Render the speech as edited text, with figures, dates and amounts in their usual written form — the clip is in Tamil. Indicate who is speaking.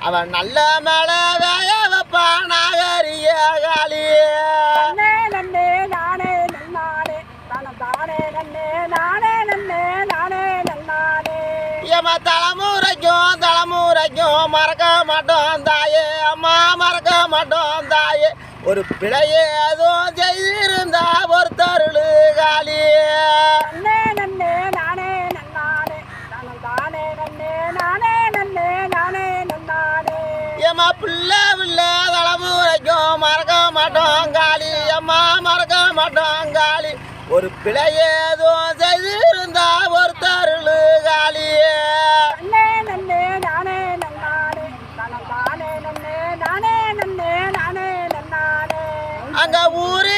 Speaker 1: அவன் நல்ல மேல வேக வைப்பான் நாகரிய காளியே.
Speaker 2: நன்னே நன்னே நானே நன்னானே தானே நன்னே நானே நன்னே நானே நன்னானே.
Speaker 1: ஏமா தலைமுறைக்கும் மறக்க மாட்டோம் தாயே, அம்மா மறக்க மாட்டோம் தாயே. ஒரு பிழையே எதுவும் செய்திருந்தா பொறுத்தருளு காளியே.
Speaker 2: நன்னே நன்னே நானே நன்னானே தானே நன்னே நானே நன்னே நானே நன்னானே.
Speaker 1: ஏமா பிள்ளை தலைமுறைக்கும் மறக்க மாட்டோம் காளி, அம்மா மறக்க மாட்டோம் காளி. ஒரு பிழையே எதுவும் செய்திருந்தா பொறுத்தருளு காளியே.
Speaker 2: நன்னே நன்னே நானே நன்னானே தானே நன்னே நானே நன்னே நானே நன்னானே.
Speaker 1: அங்க ஊர்